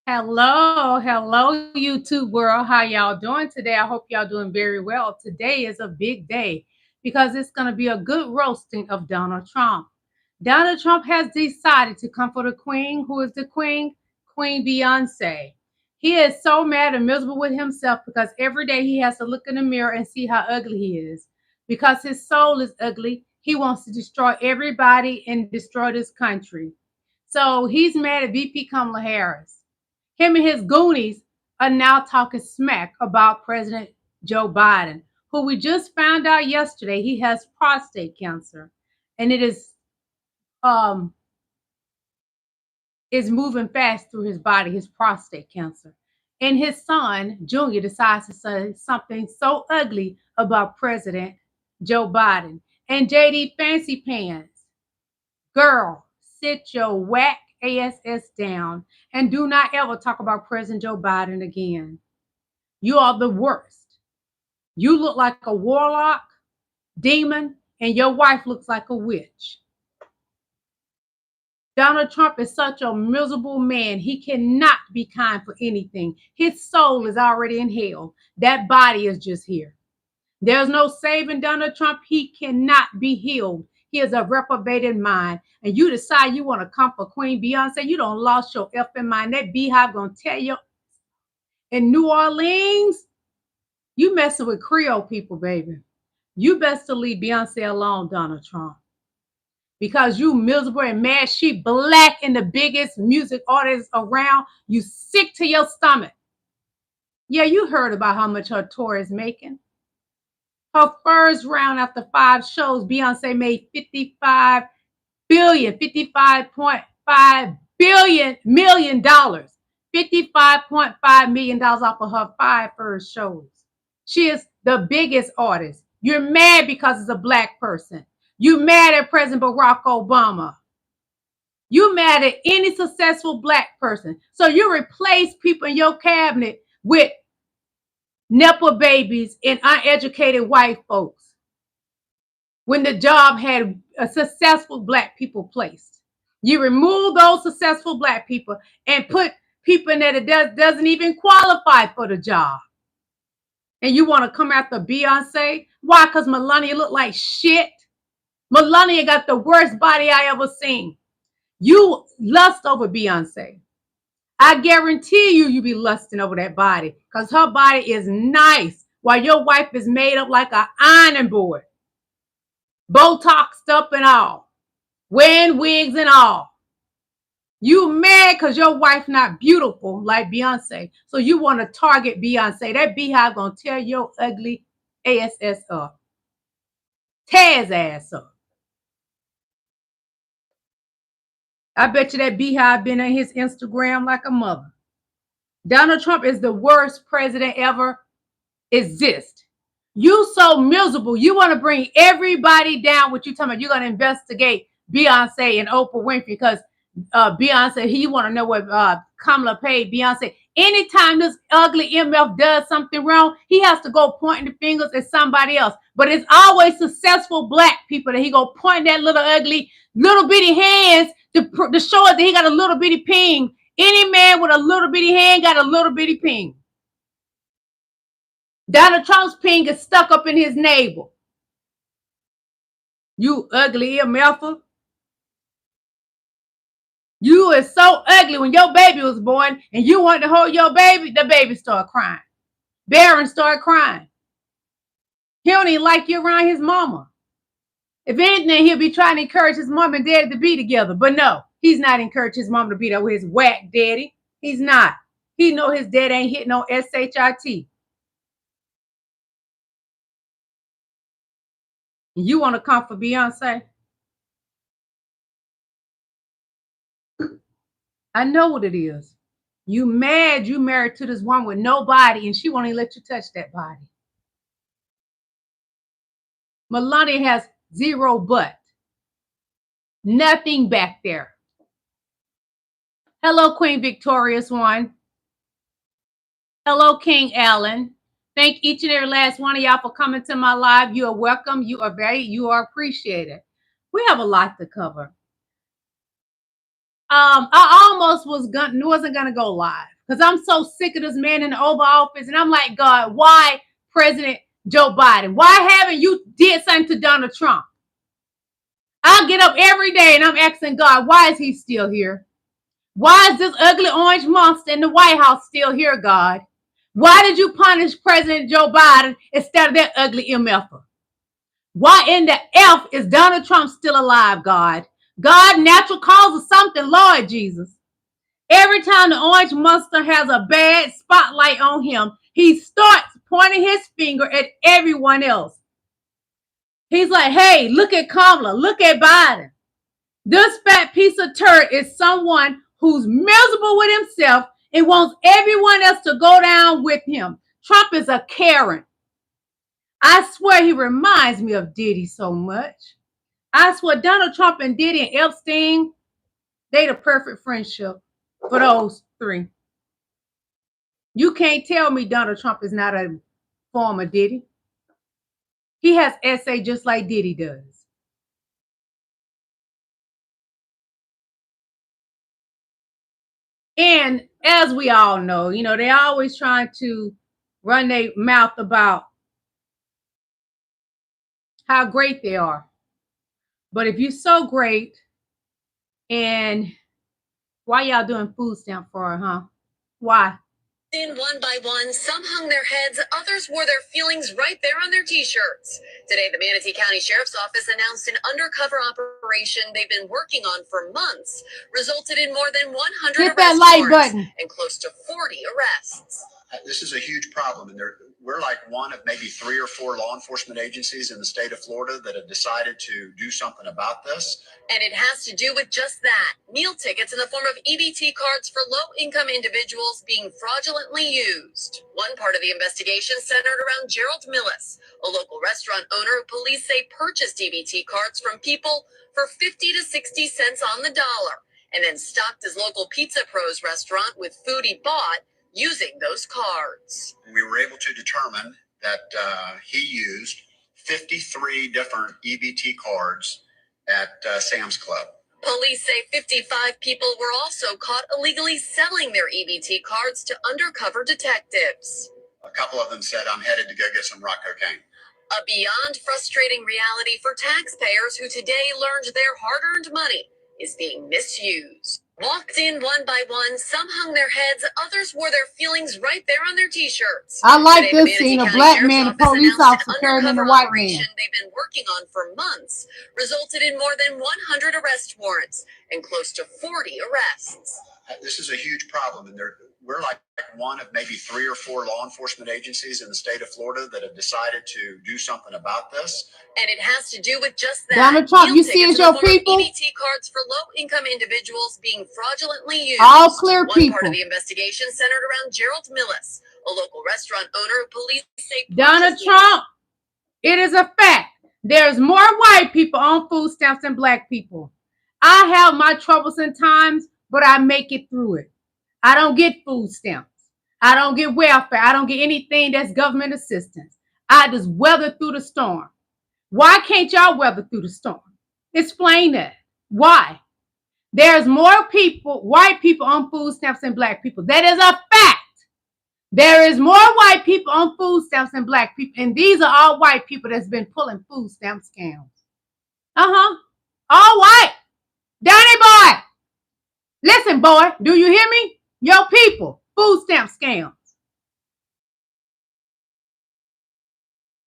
Hello, YouTube world. How y'all doing today? I hope y'all doing very well. Today is a big day because it's going to be a good roasting of Donald Trump. Donald Trump has decided to come for the queen. Who is the queen? Queen Beyonce. He is so mad and miserable with himself because every day he has to look in the mirror and see how ugly he is. Because his soul is ugly, he wants to destroy everybody and destroy this country. So he's mad at VP Kamala Harris. Him and his goonies are now talking smack about President Joe Biden, who we just found out yesterday he has prostate cancer, and it um is moving fast through his body, his prostate cancer. And his son, Junior, decides to say something so ugly about President Joe Biden. And JD Fancy Pants, girl, sit your whack ass down and do not ever talk about President Joe Biden again. You are the worst. You look like a warlock, demon, and your wife looks like a witch. Donald Trump is such a miserable man. He cannot be kind for anything. His soul is already in hell. That body is just here. There's no saving Donald Trump. He cannot be healed. He is a reprobated mind. And you decide you want to come for Queen Beyonce, you don't lost your effing mind. That beehive gonna tell you in New Orleans, you messing with Creole people, baby. You best to leave Beyonce alone, Donald Trump. Because you miserable and mad. She black and the biggest music artist around. You sick to your stomach. Yeah, you heard about how much her tour is making. Her first round after 5 shows, Beyonce made $55.5 million. $55.5 million off of her 5 first shows. She is the biggest artist. You're mad because it's a black person. You mad at President Barack Obama. You mad at any successful black person. So you replace people in your cabinet with Nepo babies and uneducated white folks when the job had a successful black people placed. You remove those successful black people and put people in there that doesn't even qualify for the job. And you want to come after Beyonce? Why? Because Melania look like shit. Melania got the worst body I ever seen. You lust over Beyonce. I guarantee you be lusting over that body because her body is nice while your wife is made up like an ironing board. Botoxed up and all. Wearing wigs and all. You mad because your wife not beautiful like Beyonce. So you want to target Beyonce. That beehive gonna tear your ugly ass up. Tear his ass up. I bet you that beehive been on his Instagram like a mother. Donald Trump is the worst president ever exist. You so miserable. You want to bring everybody down. What you talking about? You're going to investigate Beyonce and Oprah Winfrey because Beyonce, he want to know what Kamala paid Beyonce. Anytime this ugly MF does something wrong, he has to go pointing the fingers at somebody else. But it's always successful black people that he go point that little ugly, little bitty hands to show us that he got a little bitty ping. Any man with a little bitty hand got a little bitty ping. Donald Trump's ping is stuck up in his navel. You ugly MFer. You is so ugly. When your baby was born and you wanted to hold your baby, the baby started crying. Barron started crying. He don't even like you around his mama. If anything, he'll be trying to encourage his mom and daddy to be together. But no, he's not encouraging his mom to be there with his whack daddy. He's not. He know his dad ain't hitting no SHIT. You want to come for Beyonce? I know what it is. You mad you married to this woman with no body and she won't even let you touch that body. Melania has 0 butt. Nothing back there. Hello, Queen Victorious One. Hello, King Allen. Thank each and every last one of y'all for coming to my live. You are welcome. You are appreciated. We have a lot to cover. I almost wasn't gonna go live because I'm so sick of this man in the Oval Office, and I'm like, God, why President Joe Biden? Why haven't you did something to Donald Trump? I get up every day and I'm asking God, why is he still here? Why is this ugly orange monster in the White House still here, God? Why did you punish President Joe Biden instead of that ugly MFer? Why in the F is Donald Trump still alive, God? God, natural cause of something, Lord Jesus. Every time the orange monster has a bad spotlight on him, he starts pointing his finger at everyone else. He's like, hey, look at Kamala, look at Biden. This fat piece of turd is someone who's miserable with himself and wants everyone else to go down with him. Trump is a Karen. I swear he reminds me of Diddy so much. I swear Donald Trump and Diddy and Epstein, they the perfect friendship for those three. You can't tell me Donald Trump is not a former Diddy. He has essay just like Diddy does. And as we all know, you know, they're always trying to run their mouth about how great they are. But if you're so great, and why y'all doing food stamp for, huh? Why? In one by one, some hung their heads, others wore their feelings right there on their t-shirts. Today, the Manatee County Sheriff's Office announced an undercover operation they've been working on for months resulted in more than 100 Hit that arrest like warrants button and close to 40 arrests. This is a huge problem, and we're like one of maybe 3 or 4 law enforcement agencies in the state of Florida that have decided to do something about this. And it has to do with just that. Meal tickets in the form of EBT cards for low-income individuals being fraudulently used. One part of the investigation centered around Gerald Millis, a local restaurant owner who police say purchased EBT cards from people for 50 to 60 cents on the dollar, and then stocked his local Pizza Pros restaurant with food he bought using those cards. We were able to determine that he used 53 different EBT cards at Sam's Club. Police say 55 people were also caught illegally selling their EBT cards to undercover detectives. A couple of them said, I'm headed to go get some rock cocaine. A beyond frustrating reality for taxpayers who today learned their hard-earned money is being misused. Walked in one by one, some hung their heads, others wore their feelings right there on their t-shirts. I like this scene, a black man, a police officer carrying in a white man. They've been working on for months resulted in more than 100 arrest warrants and close to 40 arrests. This is a huge problem, and we're like one of maybe 3 or 4 law enforcement agencies in the state of Florida that have decided to do something about this. And it has to do with just that. Donald Trump, you see as your people? EBT cards for low-income individuals being fraudulently used. All clear people. One part of the investigation centered around Gerald Millis, a local restaurant owner who police say Donald Trump, it is a fact. There's more white people on food stamps than black people. I have my troubles and times, but I make it through it. I don't get food stamps. I don't get welfare. I don't get anything that's government assistance. I just weather through the storm. Why can't y'all weather through the storm? Explain that. Why? There's more people, white people on food stamps than black people. That is a fact. There is more white people on food stamps than black people. And these are all white people that's been pulling food stamp scams. All white. Donnie boy. Listen, boy, do you hear me? Your people, food stamp scams.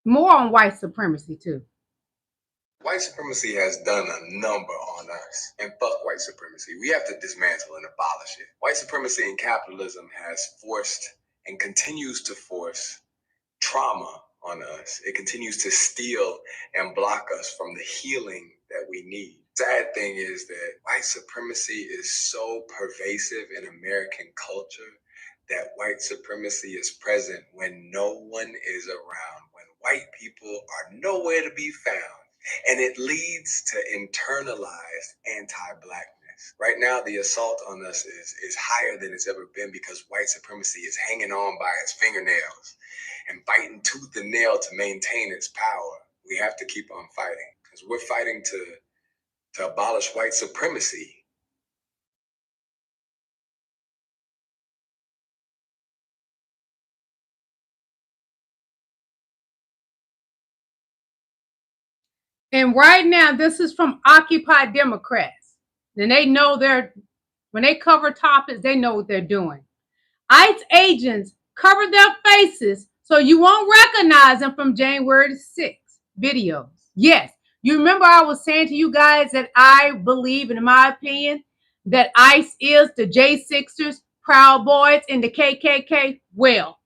More on white supremacy, too. White supremacy has done a number on us, and fuck white supremacy. We have to dismantle and abolish it. White supremacy and capitalism has forced and continues to force trauma on us. It continues to steal and block us from the healing that we need. Sad thing is that white supremacy is so pervasive in American culture that white supremacy is present when no one is around, when white people are nowhere to be found. And it leads to internalized anti-blackness. Right now, the assault on us is higher than it's ever been because white supremacy is hanging on by its fingernails and fighting tooth and nail to maintain its power. We have to keep on fighting because we're fighting to abolish white supremacy. And right now, this is from Occupy Democrats. And they know when they cover topics, they know what they're doing. ICE agents cover their faces so you won't recognize them from January 6th videos. Yes, you remember I was saying to you guys that I believe, in my opinion, that ICE is the J6ers, Proud Boys, and the KKK. Well,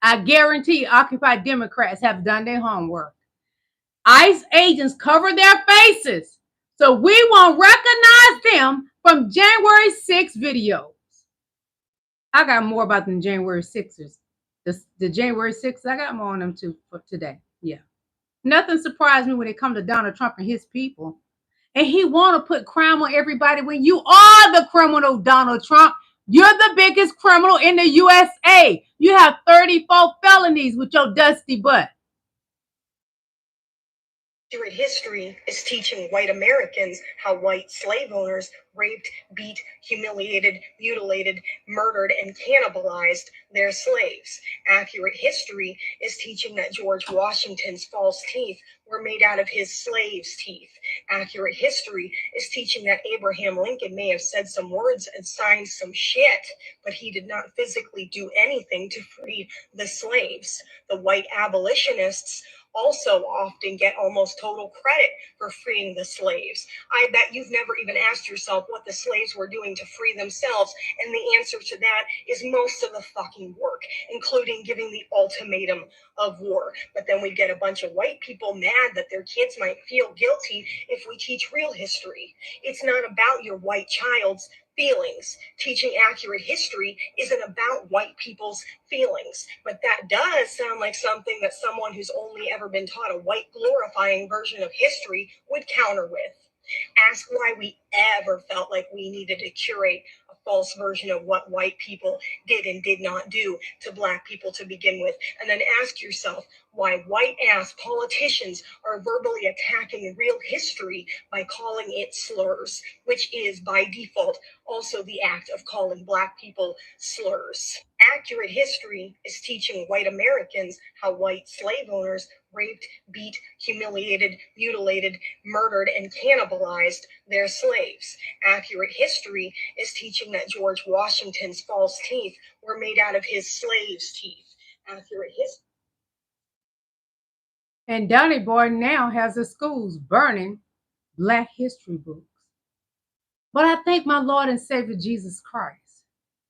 I guarantee Occupy Democrats have done their homework. ICE agents cover their faces so we won't recognize them from January 6 videos. I got more about the January 6ers. The January 6th, I got more on them too for today. Yeah. Nothing surprised me when it comes to Donald Trump and his people. And he want to put crime on everybody when you are the criminal, Donald Trump. You're the biggest criminal in the USA. You have 34 felonies with your dusty butt. History is teaching white Americans how white slave owners raped, beat, humiliated, mutilated, murdered, and cannibalized their slaves. Accurate history is teaching that George Washington's false teeth were made out of his slaves' teeth. Accurate history is teaching that Abraham Lincoln may have said some words and signed some shit, but he did not physically do anything to free the slaves. The white abolitionists also often get almost total credit for freeing the slaves. I bet you've never even asked yourself what the slaves were doing to free themselves, and the answer to that is most of the fucking work, including giving the ultimatum of war. But then we get a bunch of white people mad that their kids might feel guilty if we teach real history. It's not about your white child's feelings. Teaching accurate history isn't about white people's feelings, but that does sound like something that someone who's only ever been taught a white glorifying version of history would counter with. Ask why we ever felt like we needed to curate a false version of what white people did and did not do to black people to begin with. And then ask yourself why white ass politicians are verbally attacking real history by calling it slurs, which is by default also the act of calling black people slurs. Accurate history is teaching white Americans how white slave owners raped, beat, humiliated, mutilated, murdered, and cannibalized their slaves. Accurate history is teaching that George Washington's false teeth were made out of his slaves' teeth. Accurate history. And Donnie Boy now has the schools burning Black history books. But I thank my Lord and Savior Jesus Christ.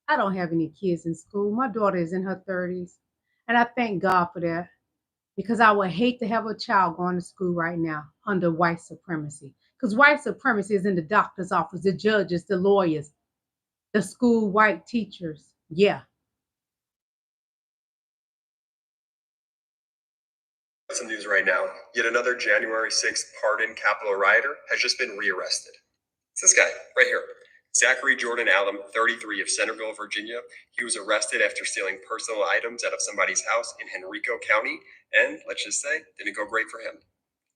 I don't have any kids in school. My daughter is in her 30s. And I thank God for that, because I would hate to have a child going to school right now under white supremacy. Because white supremacy is in the doctor's office, the judges, the lawyers, the school white teachers. Yeah. Some news right now. Yet another January 6th pardoned Capitol rioter has just been rearrested. It's this guy right here. Zachary Jordan Allen, 33, of Centerville, Virginia. He was arrested after stealing personal items out of somebody's house in Henrico County, and let's just say, didn't go great for him.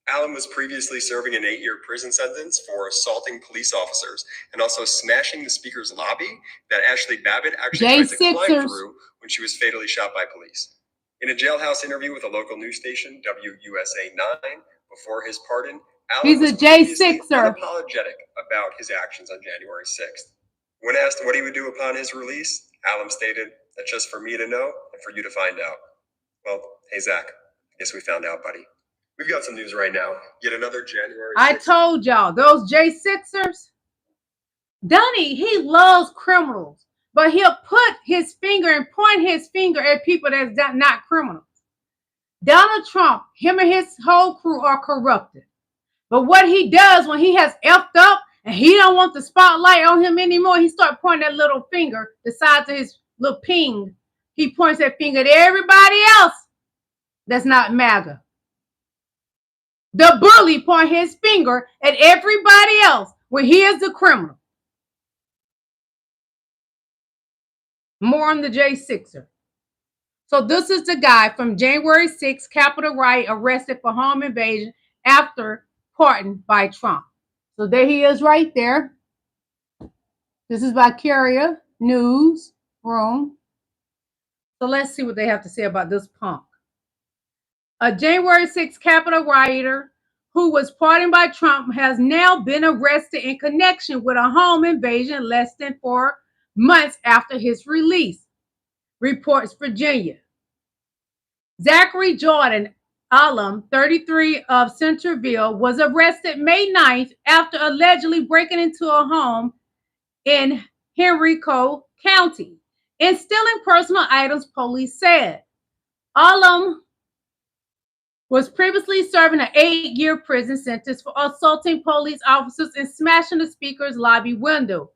Allen was previously serving an 8-year prison sentence for assaulting police officers and also smashing the speaker's lobby that Ashley Babbitt actually tried to climb through when she was fatally shot by police. In a jailhouse interview with a local news station, WUSA 9, before his pardon, Allen was unapologetic about his actions on January 6th. When asked what he would do upon his release, Allen stated, "That's just for me to know and for you to find out." Well, hey, Zach, I guess we found out, buddy. We've got some news right now. Yet another January 6th. I told y'all, those J6ers, Donnie, he loves criminals, but he'll put his finger and point his finger at people that's not criminals. Donald Trump, him and his whole crew are corrupted. But what he does when he has effed up and he don't want the spotlight on him anymore, he starts pointing that little finger, the size of his little ping. He points that finger at everybody else that's not MAGA. The bully point his finger at everybody else when he is the criminal. More on the J6er. So this is the guy from January 6th, Capitol riot, arrested for home invasion after pardoned by Trump. So there he is right there. This is by Carrier News Room. So let's see what they have to say about this punk. A January 6th Capitol rioter who was pardoned by Trump, has now been arrested in connection with a home invasion less than 4 months after his release, reports Virginia. Zachary Jordan Alum, 33 of Centerville, was arrested May 9th after allegedly breaking into a home in Henrico County and stealing personal items, police said. Alum was previously serving an 8-year prison sentence for assaulting police officers and smashing the speaker's lobby window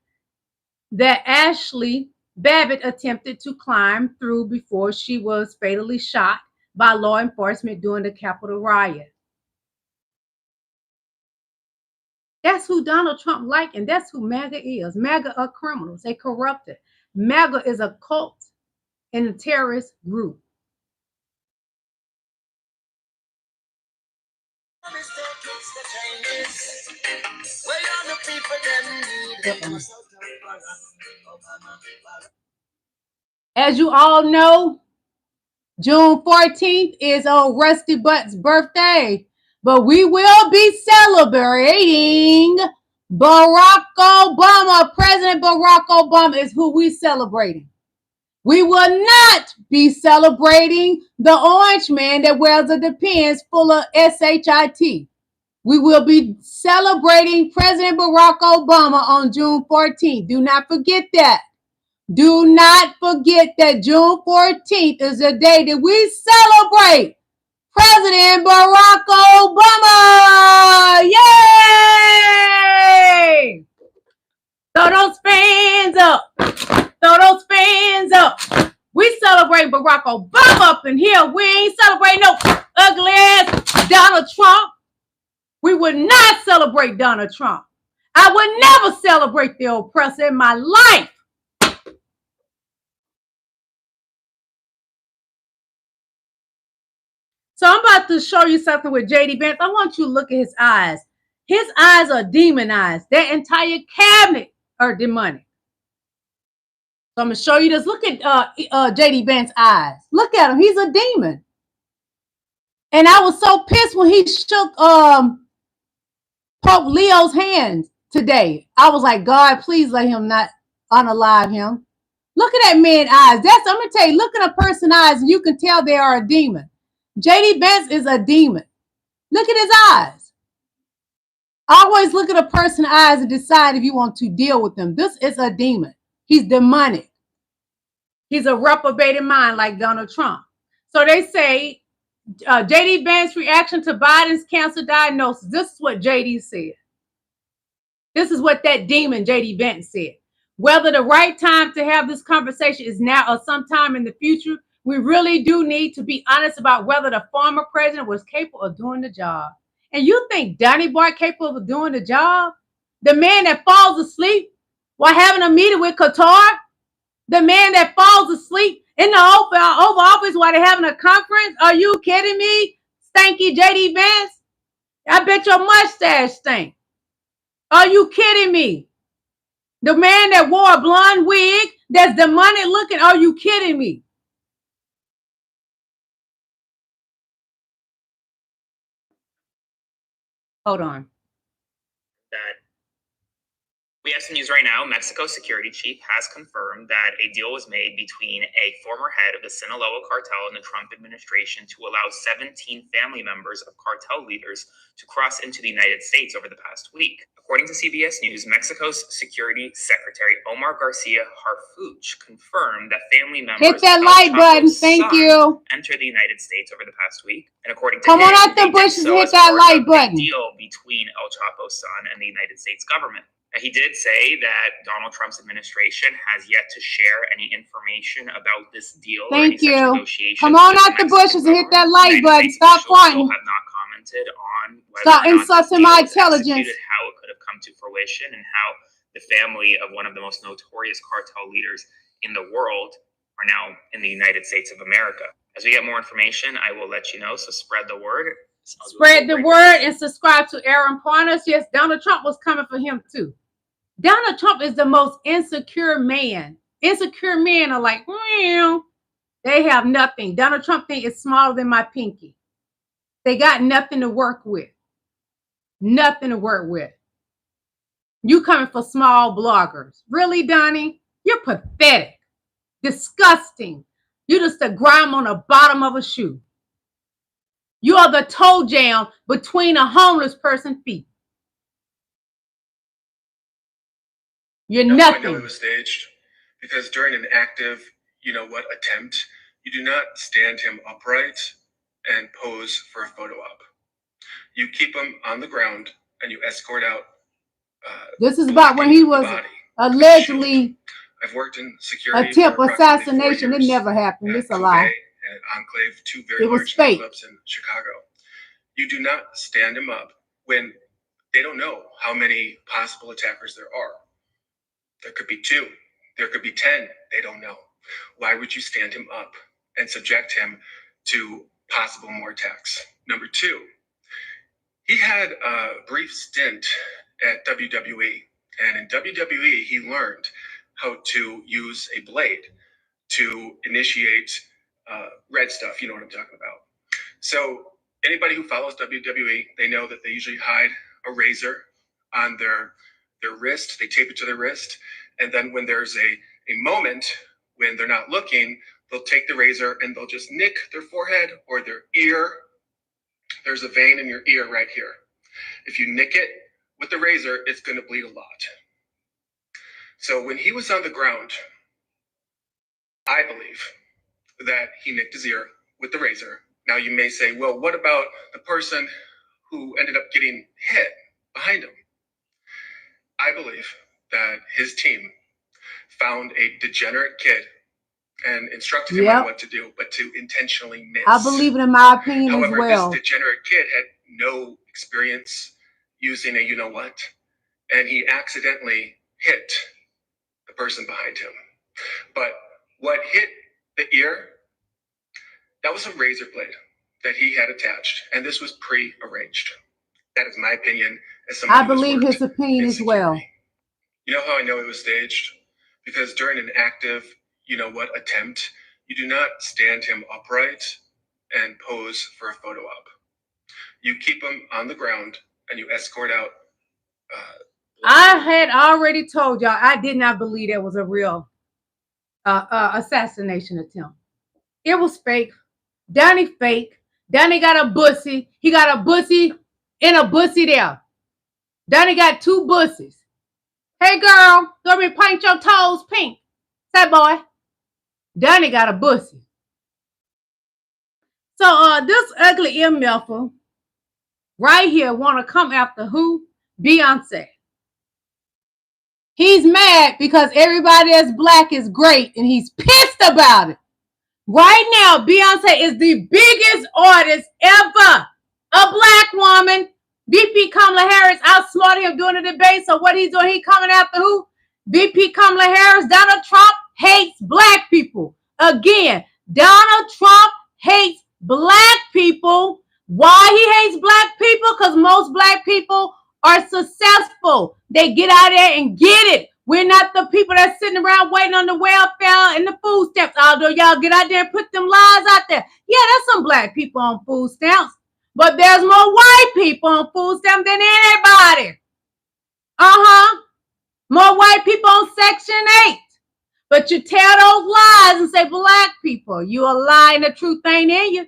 that Ashley Babbitt attempted to climb through before she was fatally shot by law enforcement during the Capitol riot. That's who Donald Trump liked, and that's who MAGA is. MAGA are criminals. They corrupted. MAGA is a cult and a terrorist group. As you all know, June 14th is old Rusty Butt's birthday, but we will be celebrating Barack Obama. President Barack Obama is who we're celebrating. We will not be celebrating the orange man that wears a Depends full of SHIT. We will be celebrating President Barack Obama on June 14th. Do not forget that. Do not forget that June 14th is the day that we celebrate President Barack Obama. Yay! Throw those fans up. Throw those fans up. We celebrate Barack Obama up in here. We ain't celebrating no ugly ass Donald Trump. We would not celebrate Donald Trump. I would never celebrate the oppressor in my life. So I'm about to show you something with jdvance. I want you to look at his eyes. His eyes are demon eyes. That entire cabinet are demonic. So I'm going to show you this. Look at jdvance's eyes. Look at him. He's a demon. And I was so pissed when he shook Pope Leo's hands today. I was like, God, please let him not unalive him. Look at that man's eyes. I'm going to tell you, look at a person's eyes and you can tell they are a demon. jdvance is a demon. Look at his eyes. Always look at a person's eyes and decide if you want to deal with them. This is a demon. He's demonic. He's a reprobated mind like Donald Trump. So they say jdvance's reaction to Biden's cancer diagnosis. This is what JD said. This is what that demon jdvance said. Whether the right time to have this conversation is now or sometime in the future, we really do need to be honest about whether the former president was capable of doing the job. And you think Donnie Boy capable of doing the job? The man that falls asleep while having a meeting with Qatar? The man that falls asleep in the Oval Office while they're having a conference? Are you kidding me? Stanky jdvance? I bet your mustache stink. Are you kidding me? The man that wore a blonde wig that's demonic looking? Are you kidding me? Hold on. We have some news right now. Mexico's security chief has confirmed that a deal was made between a former head of the Sinaloa cartel and the Trump administration to allow 17 family members of cartel leaders to cross into the United States over the past week. According to CBS News, Mexico's security secretary Omar Garcia Harfuch confirmed that family members hit that like button. Thank you. Entered the United States over the past week. And according to come him, on out the bushes, so hit that like button. Deal between El Chapo's son and the United States government. He did say that Donald Trump's administration has yet to share any information about this deal. Thank you. Come on out the bushes and hit that like button. Stop fronting. Have not commented on stop insulting my intelligence. How it could have come to fruition and how the family of one of the most notorious cartel leaders in the world are now in the United States of America. As we get more information, I will let you know. So spread the word. Spread the word and subscribe to Aaron Partners. Yes, Donald Trump was coming for him too. Donald Trump is the most insecure man. Insecure men are like, they have nothing. Donald Trump thing is smaller than my pinky. They got nothing to work with. Nothing to work with. You coming for small bloggers. Really, Donnie? You're pathetic. Disgusting. You're just a grime on the bottom of a shoe. You are the toe jam between a homeless person's feet. You're nothing. I know it was staged because during an active, attempt, you do not stand him upright and pose for a photo op. You keep him on the ground and you escort out. This is about when he was allegedly I've worked in security. Attempt assassination. It never happened. It's a lie. And Enclave, two very large nightclubs in Chicago. You do not stand him up when they don't know how many possible attackers there are. There could be 2. There could be 10. They don't know. Why would you stand him up and subject him to possible more attacks? Number 2, he had a brief stint at WWE. And in WWE, he learned how to use a blade to initiate red stuff. You know what I'm talking about. So anybody who follows WWE, they know that they usually hide a razor on their wrist. They tape it to their wrist. And then when there's a moment when they're not looking, they'll take the razor and they'll just nick their forehead or their ear. There's a vein in your ear right here. If you nick it with the razor, it's going to bleed a lot. So when he was on the ground, I believe that he nicked his ear with the razor. Now you may say, well, what about the person who ended up getting hit behind him? I believe that his team found a degenerate kid and instructed him on what to do, but to intentionally miss. I believe it in my opinion as well. However, this degenerate kid had no experience using a you-know-what, and he accidentally hit the person behind him. But what hit the ear, that was a razor blade that he had attached, and this was pre-arranged. That is my opinion. As someone I believe his opinion as well. You know how I know it was staged? Because during an active, attempt, you do not stand him upright and pose for a photo op. You keep him on the ground and you escort out. I had already told y'all I did not believe that was a real assassination attempt. It was fake. Donnie fake. Donnie got a bussy. He got a bussy and a bussy there. Donnie got 2 bussies. Hey girl, go me paint your toes pink. Say boy. Donnie got a bussy. So this ugly MFer right here want to come after who? Beyonce. He's mad because everybody that's black is great and he's pissed about it. Right now, Beyonce is the biggest artist ever. A black woman. VP Kamala Harris outsmarted him during the debate. So what he's doing, he coming after who? VP Kamala Harris. Donald Trump hates black people. Again, Donald Trump hates black people. Why he hates black people? Because most black people are successful. They get out there and get it. We're not the people that's sitting around waiting on the welfare and the food stamps. Although y'all get out there and put them lies out there. Yeah, there's some black people on food stamps. But there's more white people on food stamps than anybody. More white people on Section 8. But you tell those lies and say black people. You a lie and the truth ain't in you.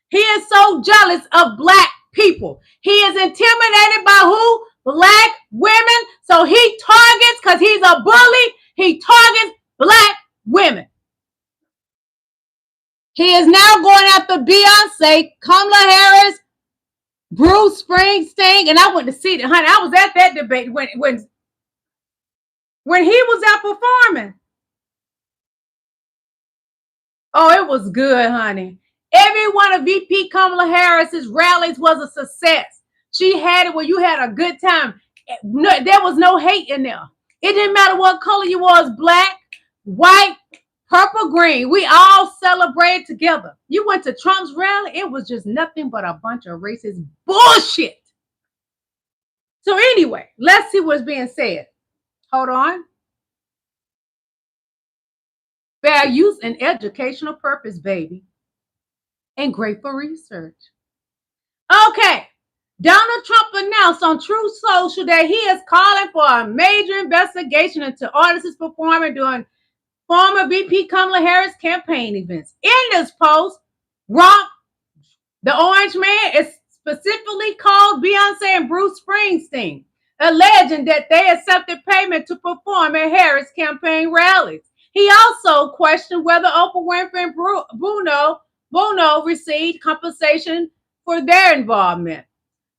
He is so jealous of black people. He is intimidated by who? Black women. So he targets, because he's a bully, he targets black women. He is now going after Beyonce, Kamala Harris, Bruce Springsteen, and I went to see it, honey. I was at that debate when he was out performing. Oh, it was good, honey. Every one of VP Kamala Harris's rallies was a success. She had it where you had a good time. No, there was no hate in there. It didn't matter what color you was, black, white, purple, green. We all celebrated together. You went to Trump's rally, it was just nothing but a bunch of racist bullshit. So anyway, let's see what's being said. Hold on. Fair use and educational purpose, baby. And great for research. Okay. Donald Trump announced on Truth Social that he is calling for a major investigation into artists performing during former VP Kamala Harris campaign events. In this post, the Orange Man, is specifically called Beyonce and Bruce Springsteen, alleging that they accepted payment to perform at Harris campaign rallies. He also questioned whether Oprah Winfrey and Bono received compensation for their involvement.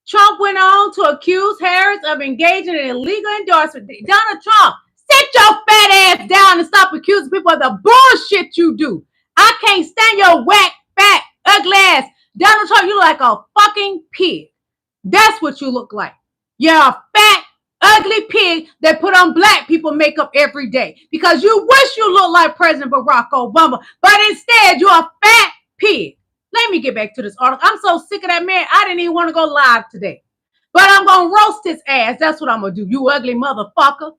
Trump went on to accuse Harris of engaging in illegal endorsement. Donald Trump, sit your fat ass down and stop accusing people of the bullshit you do. I can't stand your whack, fat, ugly ass. Donald Trump, you look like a fucking pig. That's what you look like. You're a fat, ugly pig that put on black people makeup every day because you wish you looked like President Barack Obama, but instead you're a fat pig. Let me get back to this article. I'm so sick of that man. I didn't even want to go live today. But I'm going to roast his ass. That's what I'm going to do, you ugly motherfucker.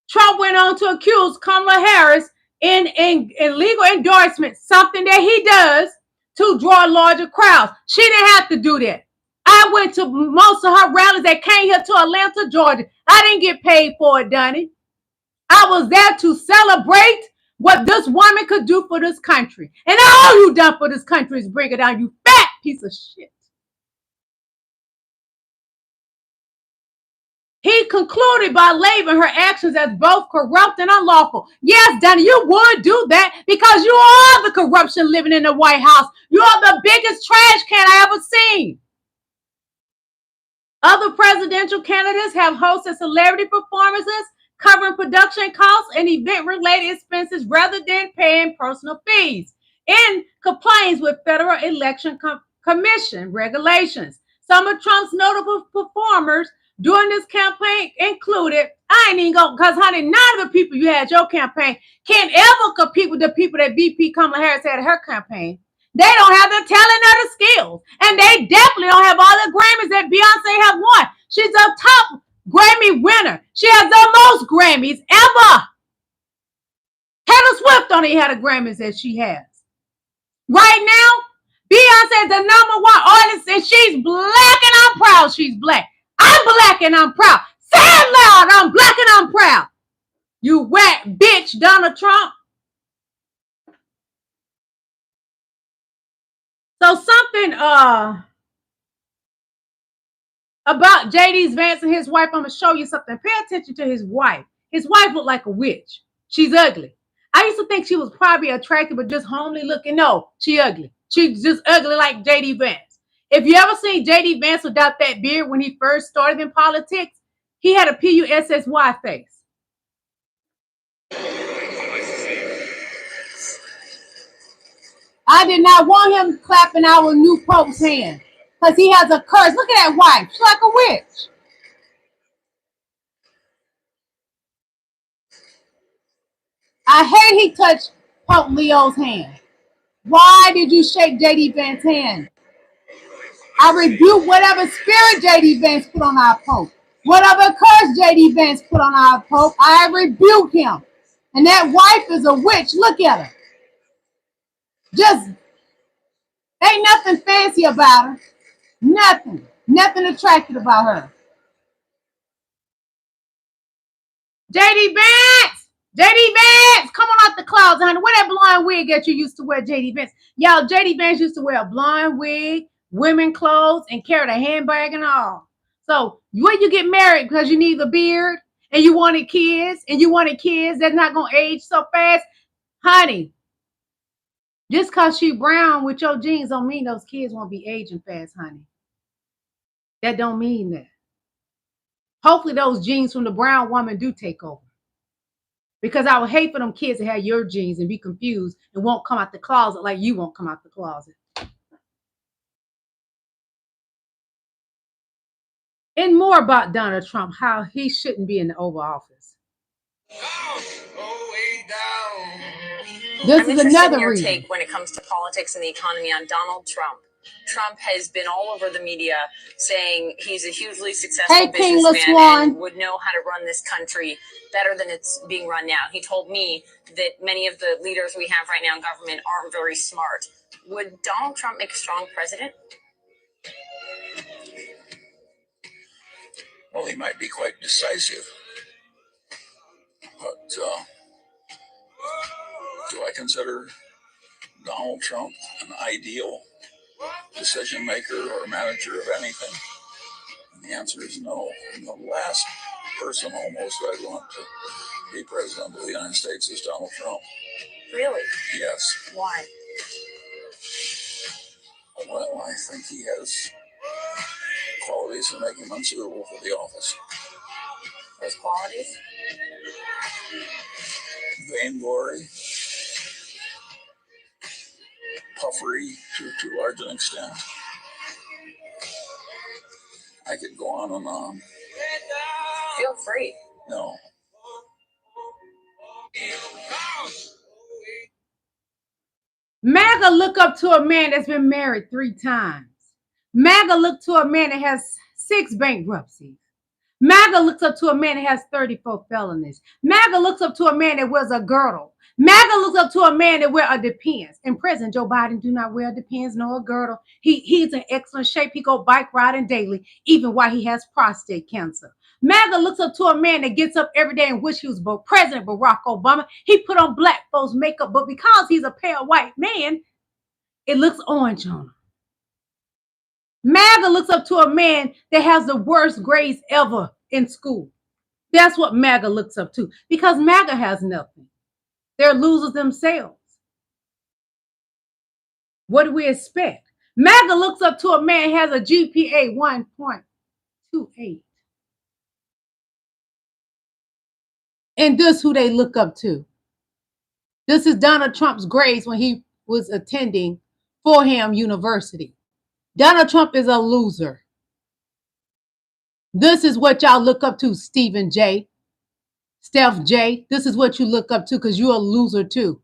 Trump went on to accuse Kamala Harris in illegal endorsement, something that he does to draw larger crowds. She didn't have to do that. I went to most of her rallies that came here to Atlanta, Georgia. I didn't get paid for it, Donnie. I was there to celebrate what this woman could do for this country. And all you done for this country is bring it down, you fat piece of shit. He concluded by labeling her actions as both corrupt and unlawful. Yes, Donnie, you would do that because you are the corruption living in the White House. You are the biggest trash can I ever seen. Other presidential candidates have hosted celebrity performances covering production costs and event-related expenses rather than paying personal fees in compliance with Federal Election Commission regulations. Some of Trump's notable performers during this campaign included, I ain't even going, because honey, none of the people you had at your campaign can ever compete with the people that VP Kamala Harris had at her campaign. They don't have the talent or the skills. And they definitely don't have all the Grammys that Beyonce have won. She's a top Grammy winner. She has the most Grammys ever. Taylor Swift don't even have the Grammys that she has. Right now, Beyonce is the #1 artist and she's black and I'm proud she's black. I'm black and I'm proud. Say it loud, I'm black and I'm proud. You whack bitch, Donald Trump. So something about jdvance and his wife, I'm going to show you something. Pay attention to his wife. His wife looked like a witch. She's ugly. I used to think she was probably attractive, but just homely looking. No, she ugly. She's just ugly like jdvance. If you ever seen jdvance without that beard when he first started in politics, he had a P-U-S-S-Y face. I did not want him clapping our new Pope's hand because he has a curse. Look at that wife. She's like a witch. I hate he touched Pope Leo's hand. Why did you shake jdvance's hand? I rebuke whatever spirit jdvance put on our Pope. Whatever curse jdvance put on our Pope, I rebuke him. And that wife is a witch. Look at her. Just ain't nothing fancy about her. Nothing. Nothing attractive about her. jdvance! jdvance! Come on out the clouds, honey. Where that blonde wig that you used to wear, jdvance? Y'all, jdvance used to wear a blonde wig, women clothes, and carried a handbag and all. So when you get married because you need a beard and you wanted kids that's not going to age so fast, honey, just because she brown with your genes don't mean those kids won't be aging fast, honey. That don't mean that. Hopefully those genes from the brown woman do take over. Because I would hate for them kids to have your genes and be confused and won't come out the closet like you won't come out the closet. And more about Donald Trump, how he shouldn't be in the Oval Office. This is another reason. Take when it comes to politics and the economy on Donald Trump. Trump has been all over the media saying he's a hugely successful businessman and would know how to run this country better than it's being run now. He told me that many of the leaders we have right now in government aren't very smart. Would Donald Trump make a strong president? Well, he might be quite decisive, but do I consider Donald Trump an ideal decision maker or manager of anything? And the answer is no. And the last person almost I'd want to be president of the United States is Donald Trump. Really? Yes. Why? Well, I think he has qualities that make him unsuitable for the office. Those qualities? Vainglory, puffery to too large an extent. I could go on and on. Feel free. No. MAGA look up to a man that's been married 3 times. MAGA look to a man that has 6 bankruptcies. MAGA looks up to a man that has 34 felonies. MAGA looks up to a man that wears a girdle. MAGA looks up to a man that wears a Depends. And President Joe Biden do not wear a Depends nor a girdle. He's in excellent shape. He go bike riding daily, even while he has prostate cancer. MAGA looks up to a man that gets up every day and wish he was President Barack Obama. He put on black folks makeup, but because he's a pale white man, it looks orange on him. MAGA looks up to a man that has the worst grades ever in school. That's what MAGA looks up to, because MAGA has nothing. They're losers themselves. What do we expect? MAGA looks up to a man who has a GPA 1.28. And this is who they look up to. This is Donald Trump's grades when he was attending Fordham University. Donald Trump is a loser. This is what y'all look up to, Stephen J. Steph J. This is what you look up to, because you're a loser too.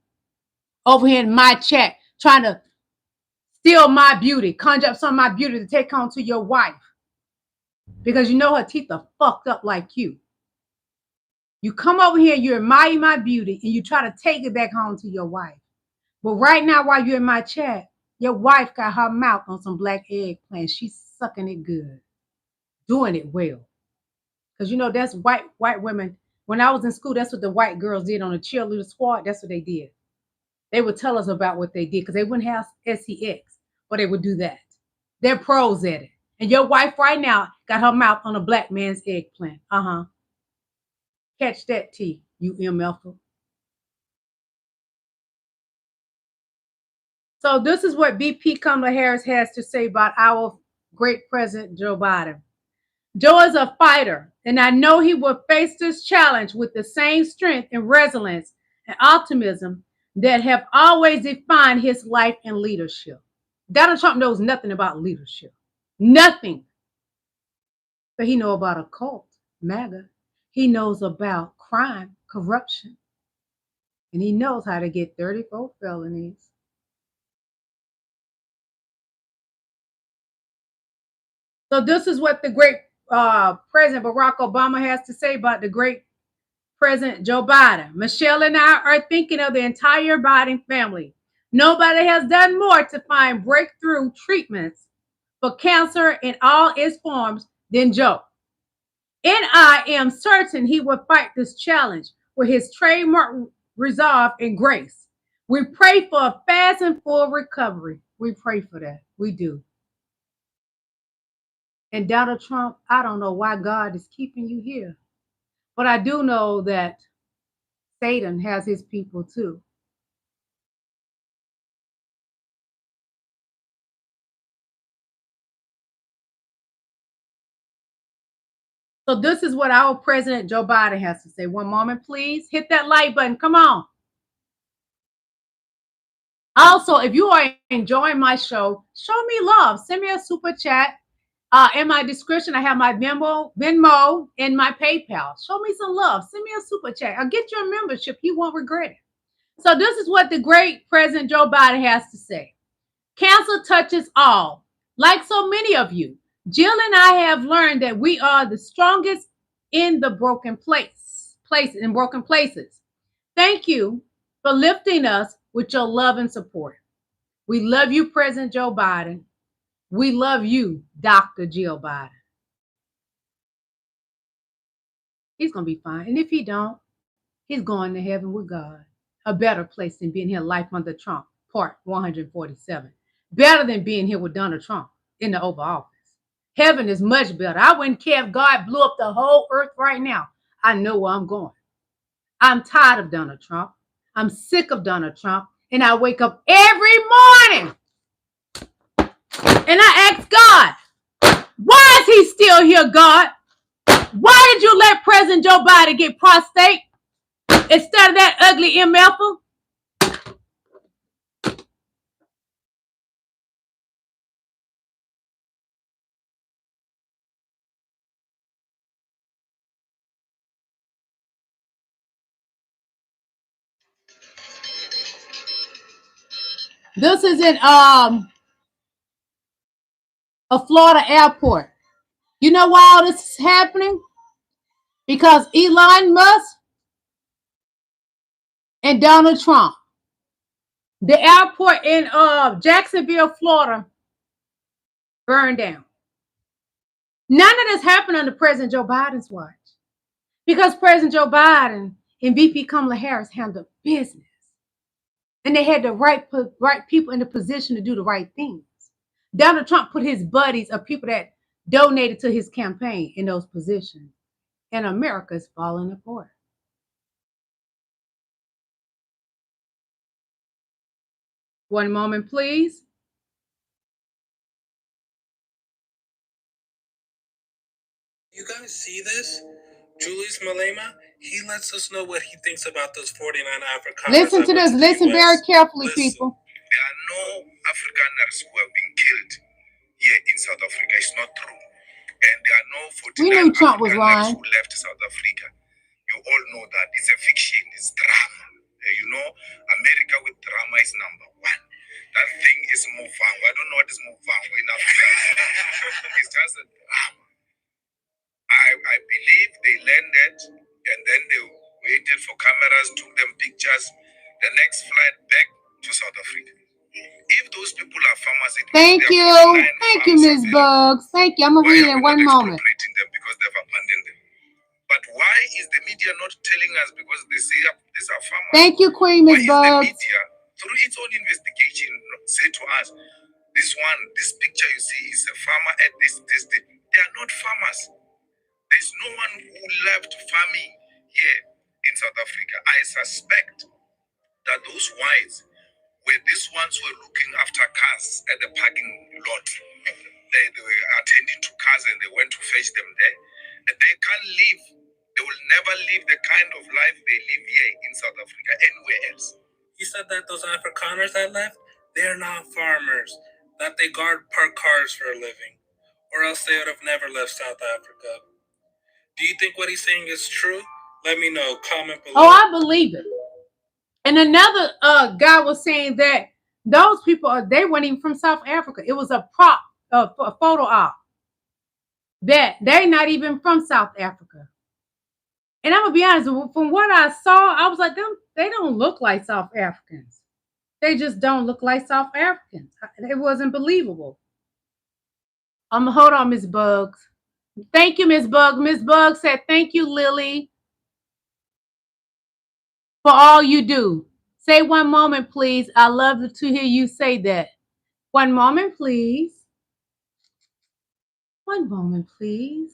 Over here in my chat, trying to steal my beauty, conjure up some of my beauty to take home to your wife. Because you know her teeth are fucked up like you. You come over here, you admire my beauty, and you try to take it back home to your wife. But right now, while you're in my chat, your wife got her mouth on some black eggplant. She's sucking it good, doing it well. Because you know, that's white women. When I was in school, that's what the white girls did on the cheerleader squad. That's what they did. They would tell us about what they did, because they wouldn't have sex, but they would do that. They're pros at it. And your wife right now got her mouth on a black man's eggplant. Catch that T, you MFer. So this is what VP Kamala Harris has to say about our great President Joe Biden. Joe is a fighter, and I know he will face this challenge with the same strength and resilience and optimism that have always defined his life and leadership. Donald Trump knows nothing about leadership. Nothing. But he knows about a cult, MAGA. He knows about crime, corruption. And he knows how to get 34 felonies. So this is what the great President Barack Obama has to say about the great President Joe Biden. Michelle and I are thinking of the entire Biden family. Nobody has done more to find breakthrough treatments for cancer in all its forms than Joe. And I am certain he will fight this challenge with his trademark resolve and grace. We pray for a fast and full recovery. We pray for that. We do. And Donald Trump, I don't know why God is keeping you here. But I do know that Satan has his people too. So this is what our President Joe Biden has to say. One moment, please. Hit that like button. Come on. Also, if you are enjoying my show, show me love. Send me a super chat. In my description, I have my Venmo, and my PayPal. Show me some love. Send me a super chat. I'll get you a membership. You won't regret it. So this is what the great President Joe Biden has to say. Cancer touches all. Like so many of you, Jill and I have learned that we are the strongest in the broken places. Thank you for lifting us with your love and support. We love you, President Joe Biden. We love you, Dr. Jill Biden. He's going to be fine. And if he don't, he's going to heaven with God. A better place than being here life under Trump, part 147. Better than being here with Donald Trump in the Oval Office. Heaven is much better. I wouldn't care if God blew up the whole earth right now. I know where I'm going. I'm tired of Donald Trump. I'm sick of Donald Trump. And I wake up every morning and I ask God, why is he still here, God? Why did you let President Joe Biden get prostate instead of that ugly MF'er? This is in a Florida airport. You know why all this is happening? Because Elon Musk and Donald Trump. The airport in Jacksonville, Florida, burned down. None of this happened under President Joe Biden's watch. Because President Joe Biden and VP Kamala Harris handled business. And they had the right people in the position to do the right things. Donald Trump put his buddies or people that donated to his campaign in those positions. And America is falling apart. One moment, please. You guys see this? Julius Malema, he lets us know what he thinks about those 49 Afrikaners. Listen to this. Listen very carefully, people. There are no Afrikaners who have been killed here in South Africa. It's not true. And there are no 49 Afrikaners who left South Africa. You all know that. It's a fiction. It's drama. You know, America with drama is number one. That thing is Mufango. I don't know what is Mufango in Africa. It's just a drama. I believe they landed and then they waited for cameras, took them pictures. The next flight back to South Africa. If those people are farmers, it thank you, Ms. Bugs. Thank you. I'm gonna read it in one moment. Them because they've abandoned them. But why is the media not telling us? Because they say these are farmers. Thank you, Queen Ms. Bugs. The media, through its own investigation, say to us, this picture you see is a farmer at this. They are not farmers. There's no one who left farming here in South Africa. I suspect that those whites were these ones who were looking after cars at the parking lot. They were attending to cars and they went to fetch them there. And they can't live. They will never live the kind of life they live here in South Africa, anywhere else. He said that those Afrikaners that left, they're not farmers, that they guard parked cars for a living, or else they would have never left South Africa. Do you think what he's saying is true? Let me know. Comment below. Oh, I believe it. And another guy was saying that those people, they weren't even from South Africa. It was a prop, a photo op. That they're not even from South Africa. And I'm going to be honest, from what I saw, I was like, they don't look like South Africans. They just don't look like South Africans. It wasn't believable. Hold on, Ms. Bugs. Thank you, Ms. Bug. Ms. Bug said, thank you, Lillie, for all you do. Say one moment, please. I love to hear you say that. One moment, please. One moment, please.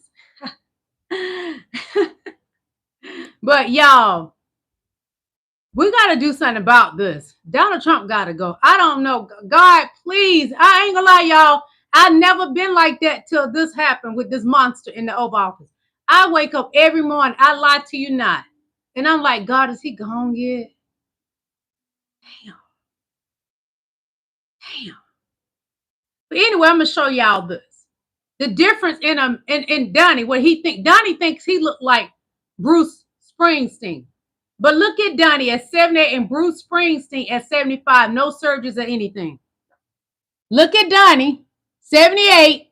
But y'all, we got to do something about this. Donald Trump got to go. I don't know. God, please. I ain't gonna lie, y'all. I've never been like that till this happened with this monster in the Oval Office. I wake up every morning. I lie to you not. And I'm like, God, is he gone yet? Damn. But anyway, I'm going to show y'all this. The difference in Donnie, what he thinks. Donnie thinks he looked like Bruce Springsteen. But look at Donnie at 78 and Bruce Springsteen at 75. No surgeries or anything. Look at Donnie. 78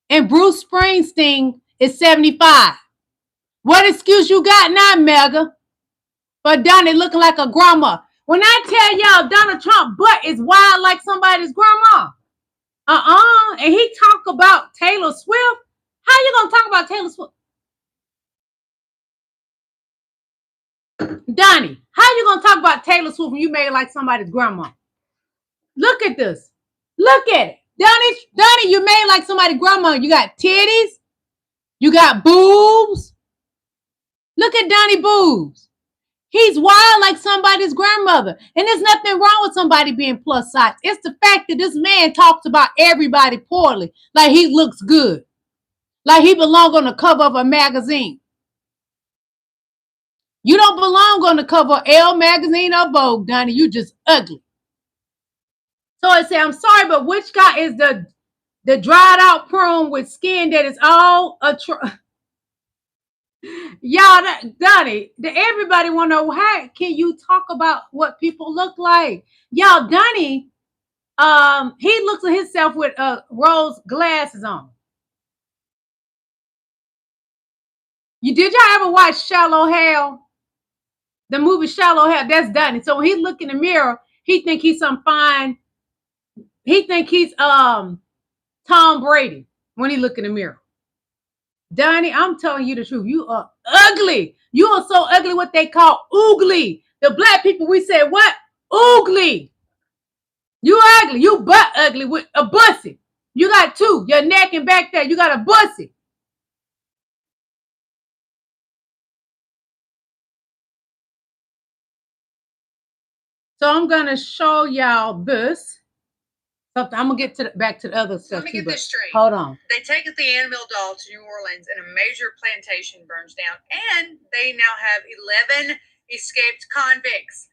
and Bruce Springsteen is 75. What excuse you got now, Mega? For Donnie looking like a grandma. When I tell y'all Donald Trump butt is wild like somebody's grandma. And he talk about Taylor Swift. How you gonna talk about Taylor Swift? Donnie, how you gonna talk about Taylor Swift when you made like somebody's grandma? Look at this. Look at it. Donnie, you made like somebody's grandma. You got titties. You got boobs. Look at Donnie boobs. He's wild like somebody's grandmother. And there's nothing wrong with somebody being plus size. It's the fact that this man talks about everybody poorly. Like he looks good. Like he belongs on the cover of a magazine. You don't belong on the cover of Elle magazine or Vogue, Donnie. You just ugly. So I say, I'm sorry, but which guy is the dried out prune with skin that is all y'all, Donnie, everybody want to know, how can you talk about what people look like? Y'all, Donnie, he looks at himself with rose glasses on. Did y'all ever watch Shallow Hell? The movie Shallow Hell, that's Donnie. So when he look in the mirror, he think he's some fine. He think he's Tom Brady when he look in the mirror. Donnie, I'm telling you the truth. You are ugly. You are so ugly, what they call oogly. The black people, we say what? Oogly. You ugly. You butt ugly with a bussy. You got two. Your neck and back there. You got a bussy. So I'm going to show y'all this. I'm going to get back to the other stuff. Let me get this straight. Hold on. They take the Annabelle doll to New Orleans and a major plantation burns down. And they now have 11 escaped convicts.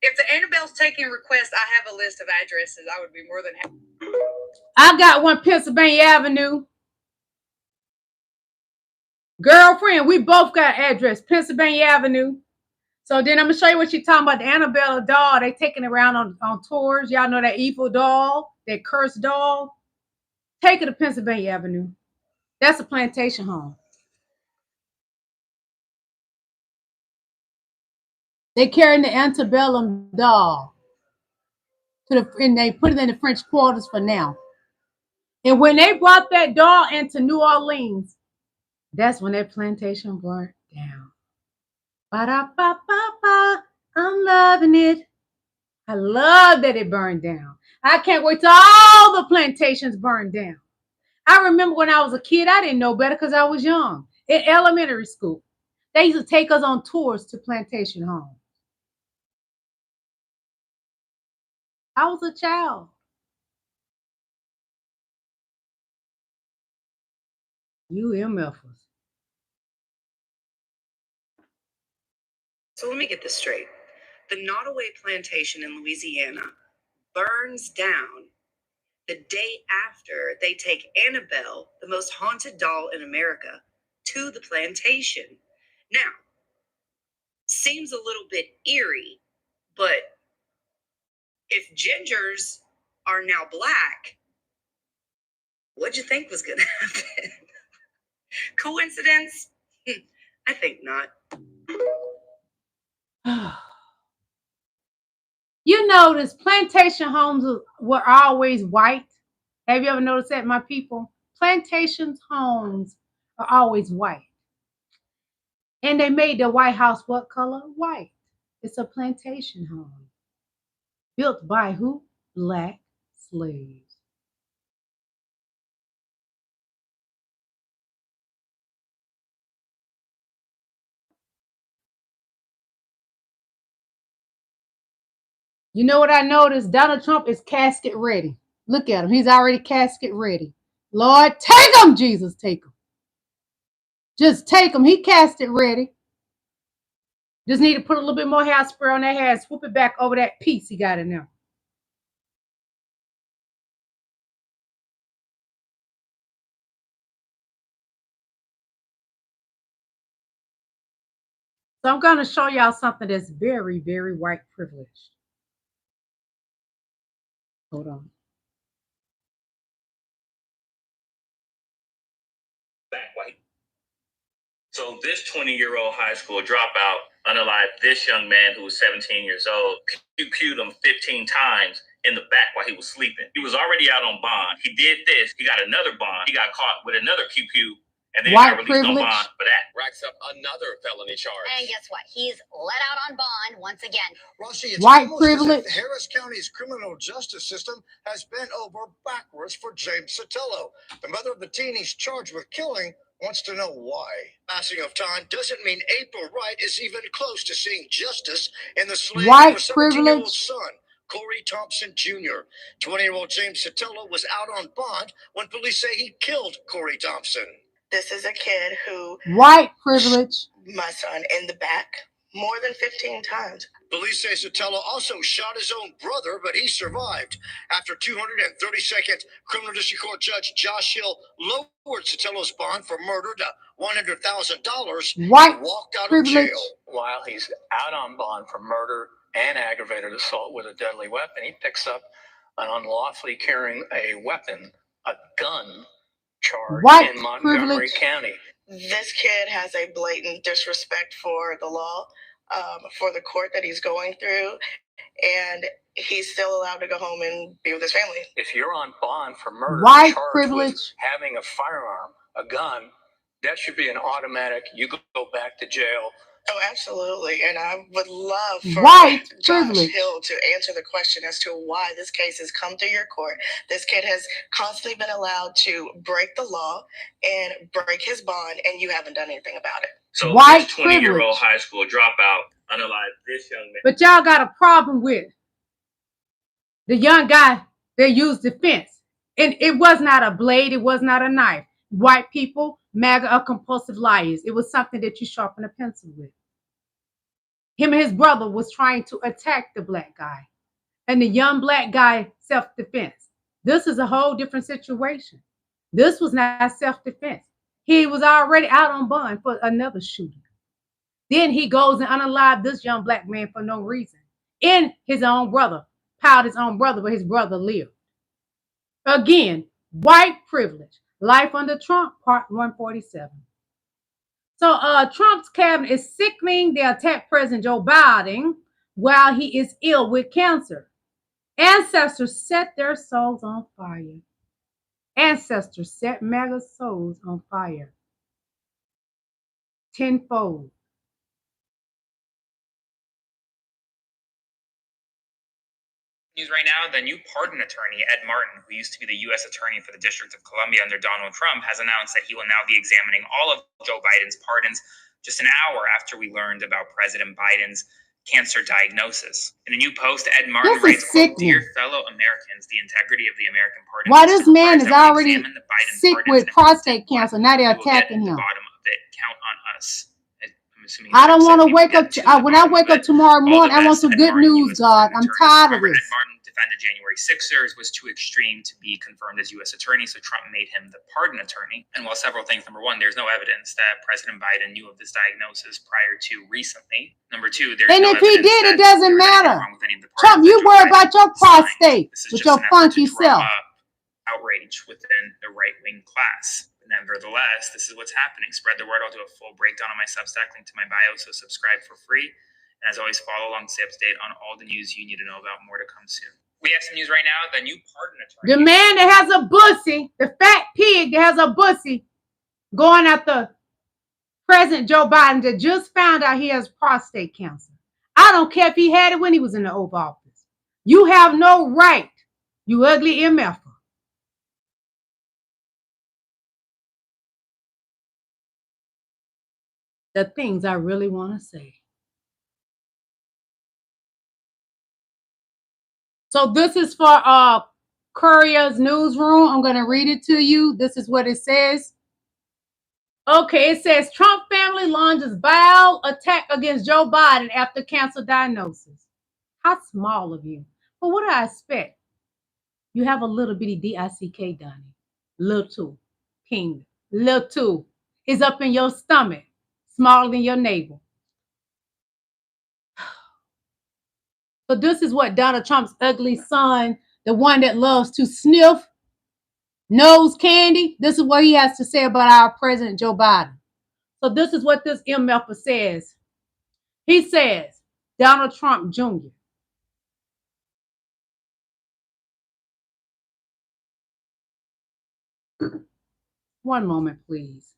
If the Annabelle's taking requests, I have a list of addresses. I would be more than happy. I got one, Pennsylvania Avenue. Girlfriend, we both got address, Pennsylvania Avenue. So then I'm going to show you what she's talking about. The Annabelle doll, they taking it around on tours. Y'all know that evil doll, that cursed doll. Take it to Pennsylvania Avenue. That's a plantation home. They carrying the antebellum doll. And they put it in the French Quarters for now. And when they brought that doll into New Orleans, that's when that plantation burnt down. Ba-da-ba-ba-ba. I'm loving it. I love that it burned down. I can't wait till all the plantations burned down. I remember when I was a kid, I didn't know better because I was young. In elementary school, they used to take us on tours to plantation homes. I was a child. You MFers. So let me get this straight. The Nottoway Plantation in Louisiana burns down the day after they take Annabelle, the most haunted doll in America, to the plantation. Now, seems a little bit eerie, but if gingers are now black, what'd you think was going to happen? Coincidence? I think not. You notice plantation homes were always white. Have you ever noticed that, my people? Plantation homes are always white. And they made the White House what color? White. It's a plantation home. Built by who? Black slaves. You know what I noticed? Donald Trump is casket ready. Look at him. He's already casket ready. Lord, take him, Jesus, take him. Just take him. He casket ready. Just need to put a little bit more hairspray on that hair and swoop it back over that piece he got in there. So I'm going to show y'all something that's very, very white privileged. Hold on. Back white. So this 20-year-old high school dropout unalived this young man who was 17 years old, pew-pewed him 15 times in the back while he was sleeping. He was already out on bond. He did this. He got another bond. He got caught with another pew-pew and then white got released on privilege. bond for that. Racks up another felony charge. And guess what? He's let out on bond once again. Rossi, it's White almost as if privilege. Harris County's criminal justice system has bent over backwards for James Sotelo. The mother of the teen he's charged with killing wants to know why. Passing of time doesn't mean April Wright is even close to seeing justice in the slaying White of her 17-year-old privilege. son, Corey Thompson Jr. 20-year-old James Sotelo was out on bond when police say he killed Corey Thompson. This is a kid who White privilege. my son in the back more than 15 times. Police say Sotelo also shot his own brother, but he survived. After 232nd Criminal District Court Judge Josh Hill lowered Sotelo's bond for murder to $100,000, White he walked out privilege. of jail. While he's out on bond for murder and aggravated assault with a deadly weapon, he picks up an unlawfully carrying a weapon, a gun charge White in Montgomery privilege. County. This kid has a blatant disrespect for the law, for the court that he's going through, and he's still allowed to go home and be with his family. If you're on bond for murder, White charged privilege. with having a firearm, a gun, that should be an automatic, you go back to jail. Oh, absolutely. And I would love for White Josh privilege. Hill to answer the question as to why this case has come through your court. This kid has constantly been allowed to break the law and break his bond, and you haven't done anything about it. So White this 20-year-old privilege. high school dropout unalived this young man. But y'all got a problem with the young guy that used defense. And it was not a blade. It was not a knife. White people, MAGA, are compulsive liars. It was something that you sharpen a pencil with. Him and his brother was trying to attack the black guy. And the young black guy, self-defense. This is a whole different situation. This was not self-defense. He was already out on bond for another shooting. Then he goes and unalived this young black man for no reason. And his own brother, piled his own brother, but his brother lived. Again, white privilege. Life under Trump, part 147. So Trump's cabinet is sickening. They attack President Joe Biden while he is ill with cancer. Ancestors set their souls on fire. Ancestors set MAGA souls on fire. Tenfold. News right now, the new pardon attorney, Ed Martin, who used to be the U.S. Attorney for the District of Columbia under Donald Trump, has announced that he will now be examining all of Joe Biden's pardons just an hour after we learned about President Biden's cancer diagnosis. In a new post, Ed Martin writes, quote, "Dear fellow Americans, the integrity of the American pardon Why this system man is requires that we already examine the Biden sick pardons with and prostate cancer. Now they're we will get attacking to the him. bottom of it. Count on us." I don't want to wake up. When I wake up tomorrow morning, I want some good news, God. I'm tired of this. Ed Martin defended January 6ers was too extreme to be confirmed as U.S. attorney, so Trump made him the pardon attorney. And while several things, number one, there's no evidence that President Biden knew of this diagnosis prior to recently. Number two, there's And no if he evidence did, that it doesn't there was anything matter. wrong with any of the Trump, pardons you that Joe worry Biden about your signed. prostate This is with just your an effort funky to drum self. up outrage within the right-wing class. Nevertheless, this is what's happening. Spread the word. I'll do a full breakdown on my Substack, link to my bio, so subscribe for free. And as always, follow along to stay up to date on all the news you need to know about. More to come soon. We have some news right now. The new pardon attorney. The man that has a bussy, the fat pig that has a bussy, going after President Joe Biden that just found out he has prostate cancer. I don't care if he had it when he was in the Oval Office. You have no right, you ugly MFer. The things I really want to say. So this is for Courier's newsroom. I'm going to read it to you. This is what it says. Okay, it says Trump family launches vile attack against Joe Biden after cancer diagnosis. How small of you. But what do I expect? You have a little bitty D-I-C-K, Donnie. Little, king. Little is up in your stomach. Smaller than your navel. So this is what Donald Trump's ugly son, the one that loves to sniff nose candy, this is what he has to say about our President Joe Biden. So this is what this MFer says. He says, Donald Trump Jr. One moment, please.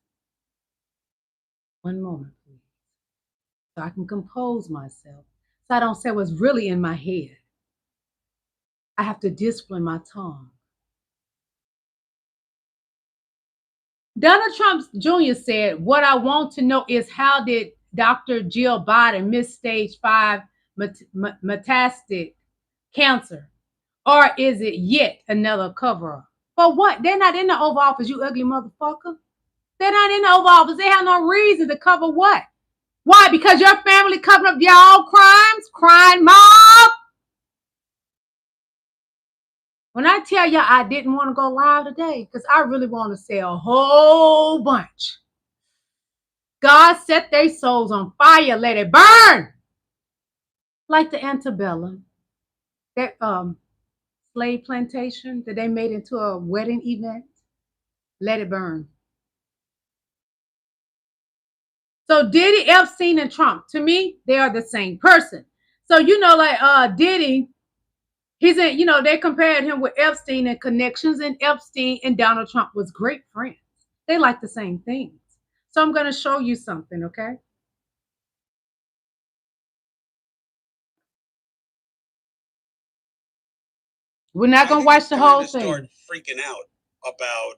One moment, please. So I can compose myself. So I don't say what's really in my head. I have to discipline my tongue. Donald Trump Jr. said, what I want to know is how did Dr. Jill Biden miss stage 5 metastatic cancer? Or is it yet another cover-up? For what? They're not in the Oval Office, you ugly motherfucker. They're not in the Oval Office. They have no reason to cover what? Why? Because your family covering up y'all crimes? Crime mob? When I tell y'all I didn't want to go live today, because I really want to say a whole bunch. God set their souls on fire, let it burn. Like the antebellum, that slave plantation that they made into a wedding event. Let it burn. So Diddy, Epstein, and Trump, to me, they are the same person. So, you know, like Diddy, he's in, you know, they compared him with Epstein and connections, and Epstein and Donald Trump was great friends. They like the same things. So I'm going to show you something, okay? We're not going to watch the whole thing. Start freaking out about.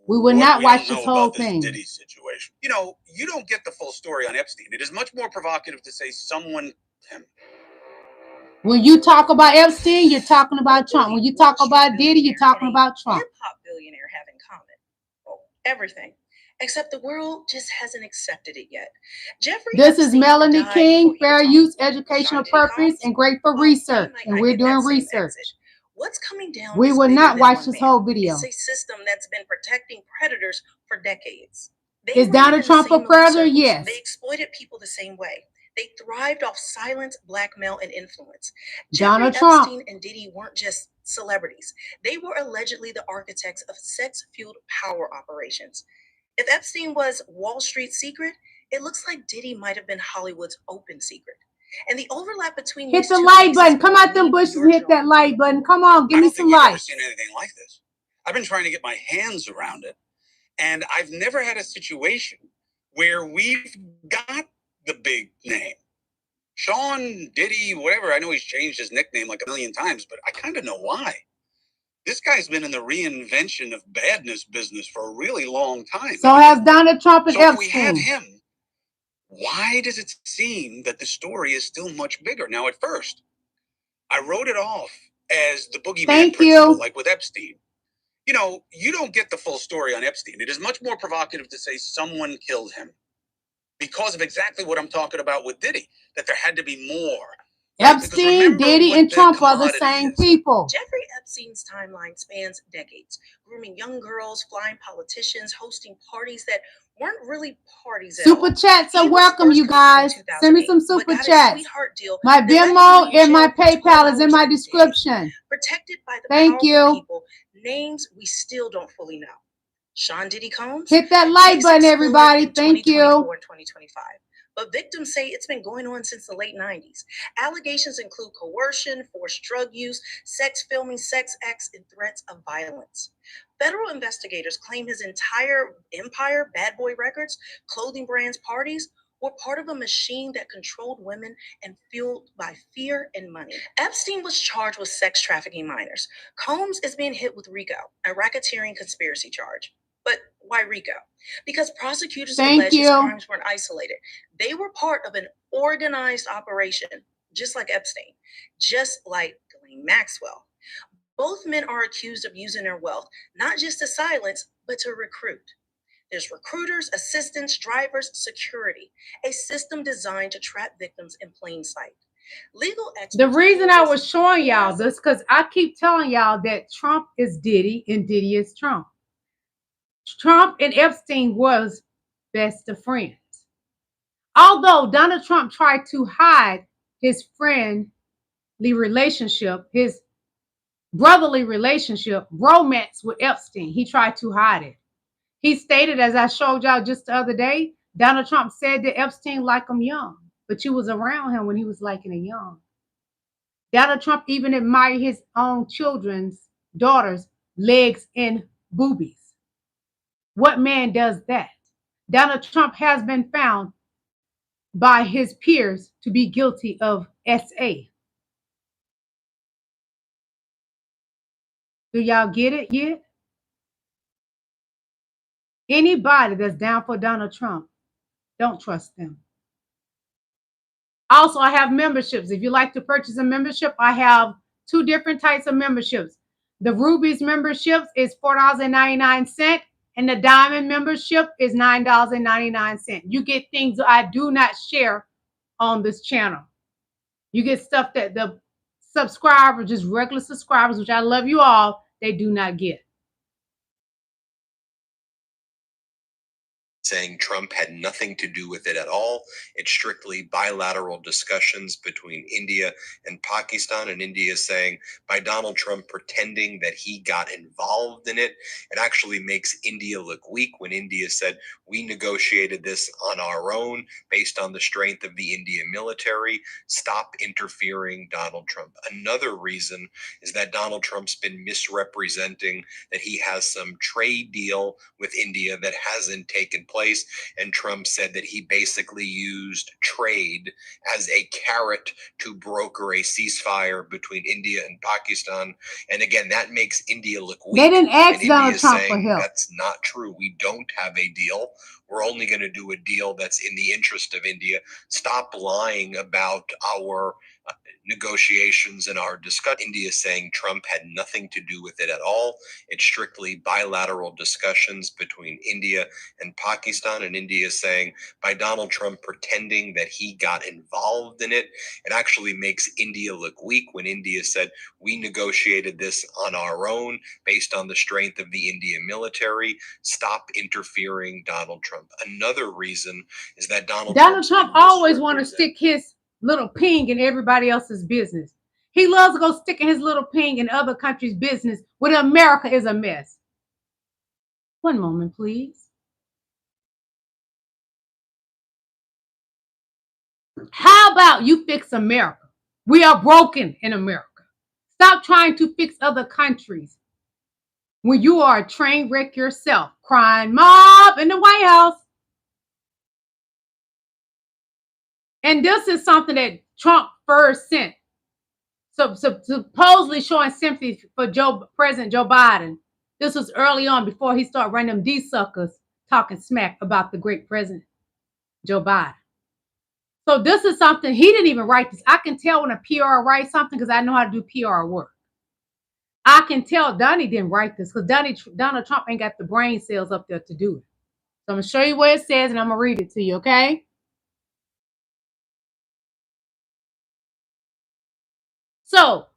We will not watch this whole thing. Diddy situation. You know, you don't get the full story on Epstein. It is much more provocative to say someone him. When you talk about Epstein, you're talking about Trump. When you talk about Diddy, you're talking about Trump. Hip-hop billionaire have in common? Well, everything. Except the world just hasn't accepted it yet. This is Melanie King, fair use, educational purpose, and great for research. And we're doing research. What's coming down? We will not watch this whole video. It's a system that's been protecting predators for decades. Is Donald Trump a predator? Yes. They exploited people the same way. They thrived off silence, blackmail, and influence. Donald Trump. Epstein and Diddy weren't just celebrities. They were allegedly the architects of sex-fueled power operations. If Epstein was Wall Street's secret, it looks like Diddy might have been Hollywood's open secret. And the overlap between hit the like button. Come out them bushes and hit that like button. Come on, give me some likes. I've never seen anything like this. I've been trying to get my hands around it, and I've never had a situation where we've got the big name. Sean Diddy, whatever. I know he's changed his nickname like a million times, but I kind of know why. This guy's been in the reinvention of badness business for a really long time. So has Donald Trump and Epstein. If we have him, why does it seem that the story is still much bigger? Now, at first, I wrote it off as the boogeyman principle, like with Epstein. You know, you don't get the full story on Epstein. It is much more provocative to say someone killed him because of exactly what I'm talking about with Diddy, that there had to be more. Epstein, Diddy, and Trump are the same people. Jeffrey Epstein's timeline spans decades, grooming young girls, flying politicians, hosting parties that weren't really parties at all. Super chats are welcome, you guys. Send me some super chats. My Venmo and my PayPal is in my description. Protected by the Thank you. People, names we still don't fully know. Sean Diddy Combs. Hit that like button, everybody. Thank you. 2025. But victims say it's been going on since the late 90s. Allegations include coercion, forced drug use, sex filming, sex acts, and threats of violence. Federal investigators claim his entire empire, Bad Boy Records, clothing brands, parties, were part of a machine that controlled women and fueled by fear and money. Epstein was charged with sex trafficking minors. Combs is being hit with RICO, a racketeering conspiracy charge. But why RICO? Because prosecutors allege his crimes weren't isolated. They were part of an organized operation, just like Epstein, just like Ghislaine Maxwell. Both men are accused of using their wealth, not just to silence, but to recruit. There's recruiters, assistants, drivers, security, a system designed to trap victims in plain sight. Legal experts. The reason I was showing y'all this, because I keep telling y'all that Trump is Diddy and Diddy is Trump. Trump and Epstein was best of friends. Although Donald Trump tried to hide his friendly relationship, his brotherly relationship, romance with Epstein, he tried to hide it. He stated, as I showed y'all just the other day, Donald Trump said that Epstein liked him young, but you was around him when he was liking it young. Donald Trump even admired his own children's daughters' legs and boobies. What man does that? Donald Trump has been found by his peers to be guilty of SA. Do y'all get it yet? Anybody that's down for Donald Trump, don't trust them. Also, I have memberships. If you like to purchase a membership, I have 2 different types of memberships. The Rubies memberships is $4.99, and the Diamond membership is $9.99. You get things I do not share on this channel. You get stuff that the subscribers, just regular subscribers, which I love you all, they do not get. Saying Trump had nothing to do with it at all. It's strictly bilateral discussions between India and Pakistan, and India is saying by Donald Trump pretending that he got involved in it, it actually makes India look weak when India said we negotiated this on our own based on the strength of the Indian military. Stop interfering, Donald Trump. Another reason is that Donald Trump's been misrepresenting that he has some trade deal with India that hasn't taken place. And Trump said that he basically used trade as a carrot to broker a ceasefire between India and Pakistan. And again, that makes India look weak. They didn't ask and Donald India Trump saying, for help. that's not true. We don't have a deal. We're only going to do a deal that's in the interest of India. Stop lying about our negotiations and our discussion. India saying Trump had nothing to do with it at all. It's strictly bilateral discussions between India and Pakistan, and India is saying by Donald Trump pretending that he got involved in it, it actually makes India look weak when India said we negotiated this on our own based on the strength of the Indian military. Stop interfering, Donald Trump. Another reason is that Donald Trump always want to stick his little ping in everybody else's business. He loves to go sticking his little ping in other countries' business when America is a mess. One moment, please. How about you fix America? We are broken in America. Stop trying to fix other countries when you are a train wreck yourself. Crime mob in the White House. And this is something that Trump first sent. So supposedly showing sympathy for President Joe Biden. This was early on before he started running them D-suckers talking smack about the great President Joe Biden. So this is something, he didn't even write this. I can tell when a PR writes something because I know how to do PR work. I can tell Donnie didn't write this because Donald Trump ain't got the brain cells up there to do it. So I'm going to show you what it says and I'm going to read it to you, okay? So,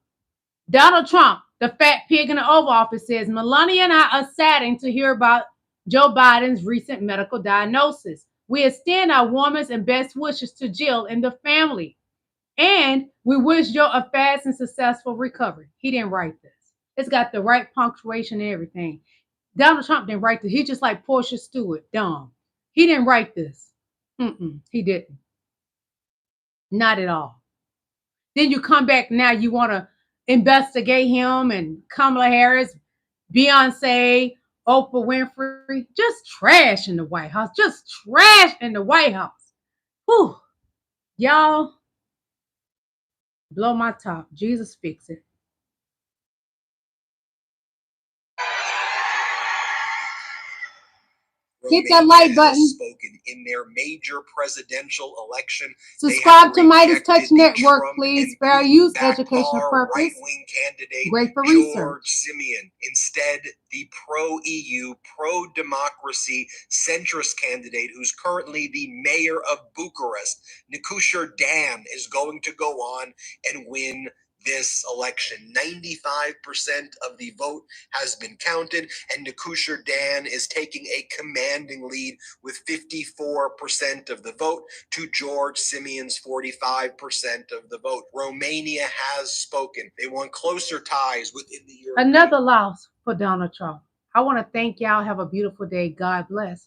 Donald Trump, the fat pig in the Oval Office, says, Melania and I are saddened to hear about Joe Biden's recent medical diagnosis. We extend our warmest and best wishes to Jill and the family. And we wish Joe a fast and successful recovery. He didn't write this. It's got the right punctuation and everything. Donald Trump didn't write this. He just like Portia Stewart, dumb. He didn't write this. He didn't. Not at all. Then you come back now, you want to investigate him and Kamala Harris, Beyonce, Oprah Winfrey. Just trash in the White House. Just trash in the White House. Whew. Y'all, blow my top. Jesus fix it. Hit that like button. Spoken in their major presidential election. Subscribe to Midas Touch Network, please. Fair use, educational purpose. Right-wing candidate great for research. George Simeon. Instead, the pro-EU, pro-democracy centrist candidate who's currently the mayor of Bucharest, Nicușor Dan, is going to go on and win this election. 95% of the vote has been counted, and Nicușor Dan is taking a commanding lead with 54% of the vote to George Simeon's 45% of the vote. Romania has spoken. They want closer ties within the European. Another loss for Donald Trump. I want to thank y'all. Have a beautiful day. God bless.